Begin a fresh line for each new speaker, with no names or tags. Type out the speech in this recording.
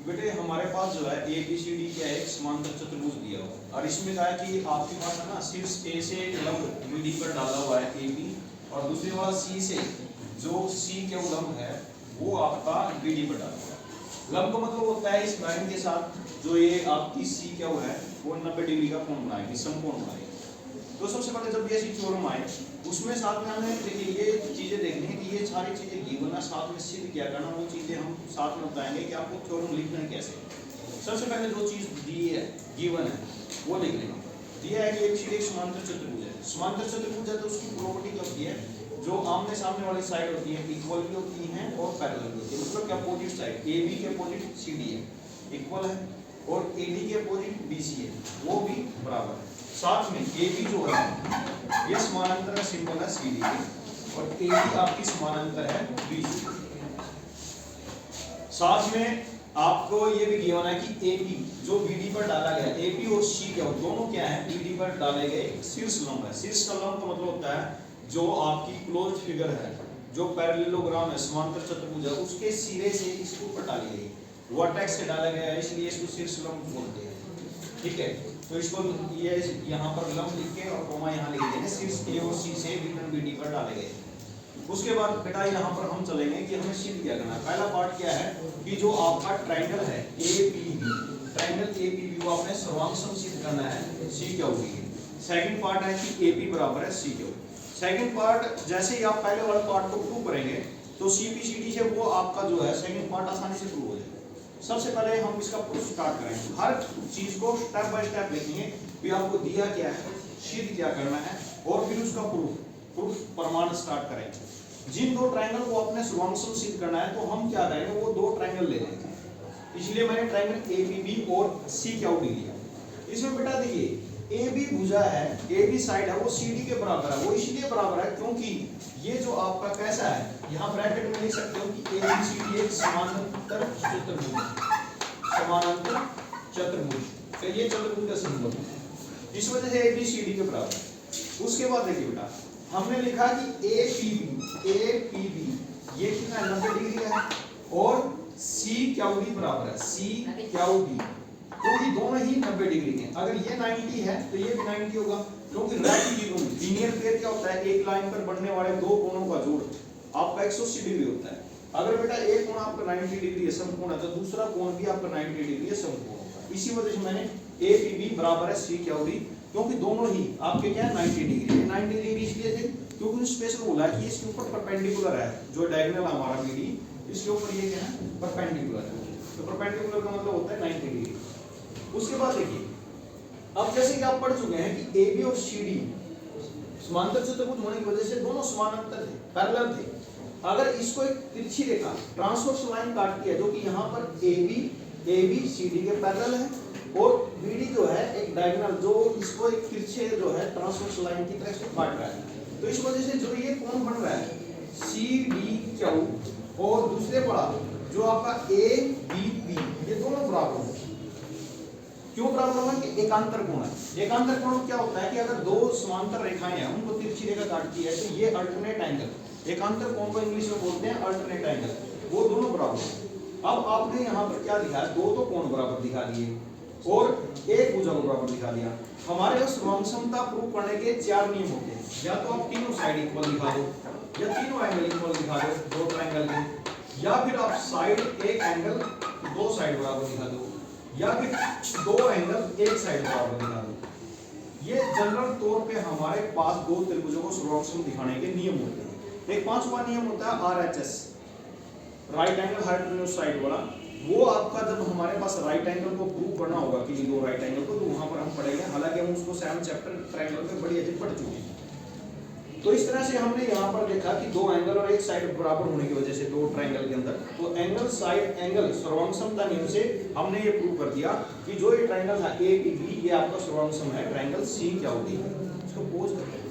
बेटे हमारे पास जो है ए बी सी डी क्या है, एक समांतर चतुर्भुज दिया हुआ और इसमें कहा है कि आपके पास है ना शीर्ष ए से लंब बी डी पर डाला हुआ है ए बी, और दूसरे वाला सी से जो सी के लंब है वो आपका बी डी पर डाला हुआ है। लंब का मतलब होता है इस लाइन के साथ जो ये आपकी सी क्या है वो 90 डिग्री का कोण बनाएगी, समकोण बनाएगी। तो सबसे पहले जब ये ऐसी थ्योरम आए उसमें साथ में हमें देखिए ये चीजें देखनी है कि ये सारी चीजें गिवन है, साथ में सिद्ध क्या करना वो चीजें हम साथ में बताएंगे कि आपको थ्योरम लिखना है कैसे। सबसे पहले जो चीज दी है गिवन है वो लिख लेना। दिया है कि एक समांतर चतुर्भुज है, समांतर चतुर्भुज है तो उसकी प्रॉपर्टी क्या होती है, जो आमने सामने वाली साइड होती है इक्वल भी होती है और पैरेलल भी होती है, मतलब कि अपोजिट साइड ए बी के अपोजिट सी डी है इक्वल है और ए डी के अपोजिट बी सी है वो भी बराबर है। साथ में ए बी जो है ये समानांतर है सिंबल है सी डी के और ए डी आपकी समानांतर है बी सी। साथ में आपको ये भी गिवन है कि ए बी जो बी डी पर डाला गया, ए बी और सी क्या दोनों क्या है बी डी पर डाले गए शीर्ष लंब है। शीर्ष का लंब का मतलब होता है जो आपकी क्लोज फिगर है, जो पैरेललोग्राम है समांतर चतुर्भुज है उसके सिरे से इसके ऊपर डाली गई, वर्टेक्स से डाला गया है इसलिए इसको शीर्ष लंब बोलते हैं। ठीक है, तो इसको ये यहाँ पर लंब लिख के और कोमा यहाँ लिख देंगे, शीर्ष ए और सी से विकर्ण बी डी पर डाले गए। उसके बाद बेटा यहाँ पर हम चलेंगे कि हमें सिद्ध क्या करना है। पहला पार्ट क्या है कि जो आपका ट्रायंगल है A P B, triangle A P B को आपने सर्वांग सिद्ध करना है सी क्या होगी। सेकंड पार्ट है कि ए पी बराबर है सी क्यू। सेकंड पार्ट जैसे ही आप पहले वाले पार्ट को प्रूव करेंगे तो सी पी सी डी से वो आपका जो है सेकंड पार्ट आसानी से प्रूव हो जाएगा। सबसे पहले हम इसका प्रूफ स्टार्ट करेंगे, हर चीज को स्टेप बाय स्टेप लिखेंगे कि आपको दिया क्या है, सिद्ध क्या करना है और फिर उसका प्रूफ प्रमाण स्टार्ट करेंगे। जिन दो ट्रायंगल को आपने सर्वांग सिद्ध करना है तो हम क्या करेंगे वो दो ट्रायंगल ले लेंगे, इसलिए मैंने ट्रायंगल ए बी बी और सी क्या डी लिया। इसमें बेटा देखिए ए बी भुजा है, ए बी साइड है वो सी डी के बराबर है, वो इसलिए बराबर है क्योंकि ये जो आपका कैसा है यहाँ ब्रैकेट में लिख सकते हो कि ए बी सी डी एक समानांतर चतुर्भुज, समानांतर चतुर्भुज, तो ये चतुर्भुज का सिंबल है, इस वजह से ए बी सी डी के बराबर है। उसके बाद देखिए बेटा हमने लिखा कि ए पी बी ये कितना 90 डिग्री है और सी क्यू डी बराबर है सी क्यू डी, तो ये दोनों ही 90 डिग्री के। अगर ये 90 है तो ये भी 90 होगा क्योंकि लीनियर पेयर क्या होता है, एक लाइन पर बनने वाले दो कोणों का जोड़ आपका 180 डिग्री होता है। अगर बेटा एक कोण आपका 90 डिग्री है समकोण है तो दूसरा कोण भी आपका 90 डिग्री है समकोण होगा। इसी वजह से मैंने ए पी बी बराबर है सी क्यू डी, क्योंकि दोनों ही आपके क्या है 90 डिग्री है। 90 डिग्री इसलिए थे क्योंकि स्पेशल बोला है कि इसके ऊपर परपेंडिकुलर है, जो डायगोनल हमारा बी डी इसके ऊपर ये क्या है परपेंडिकुलर है, तो परपेंडिकुलर का मतलब होता है 90 डिग्री। उसके बाद देखिए अब जैसे कि आप पढ़ चुके हैं कि ए बी और सी डी समांतर चतुर्भुज होने की वजह से दोनों समानांतर थे, पैरेलल थे। अगर इसको एक तिरछी रेखा ट्रांसवर्स लाइन काटती है जो कि यहाँ पर ए बी सी डी के पैरेलल है और बी डी जो है एक डायगोनल जो इसको एक तिरछे जो है ट्रांसवर्स लाइन की तरह से काट रहा है, तो इस वजह से जो ये कोण बन रहा है सी डी क्यू और दूसरे बड़ा जो आपका ए बी बी ये दोनों बराबर होंगे। क्यों बराबर होगा कि एकांतर कोण है। एकांतर कोण क्या होता है कि अगर दो समांतर रेखाएं हैं उनको तिरछी रेखा काटती है तो ये अल्टरनेट एंगल, एकांतर कोण को इंग्लिश में बोलते हैं अल्टरनेट एंगल, वो दोनों बराबर हैं। अब आपने यहाँ पर क्या दिखा है, दो कोण बराबर दिखा दिए और एक भुजा को बराबर दिखा दिया। हमारे पास सर्वांग प्रूव करने के 4 नियम होते हैं, या तो आप तीनों साइड इक्वल दिखा दो या तीनों एंगल इक्वल दिखा दो दो ट्रायंगल के, या फिर आप साइड एक एंगल दो साइड बराबर दिखा दो, या फिर दो एंगल एक साइड बराबर दिखा दो। ये जनरल तौर पे हमारे पास दो त्रिभुजों को सर्वांग दिखाने के नियम होते हैं। एक पांचवा नियम होता है RHS, right angle hypotenuse side वाला। वो आपका जब हमारे पास राइट एंगल को प्रूव करना होगा कि दो राइट एंगल को, तो वहां पर हम पढ़ेंगे, हालांकि हम उसको 7 चैप्टर ट्रायंगल में बड़ी अच्छी पढ़ चुके हैं। तो इस तरह से हमने यहाँ पर देखा कि दो एंगल और एक साइड बराबर होने की वजह से दो ट्रायंगल के अंदर तो एंगल साइड एंगल सर्वांग नियम से हमने ये प्रूव कर दिया कि जो ये ट्रायंगल है ए बी ये आपका सर्वांग है ट्रायंगल सी क्या होगी। इसको पोज करके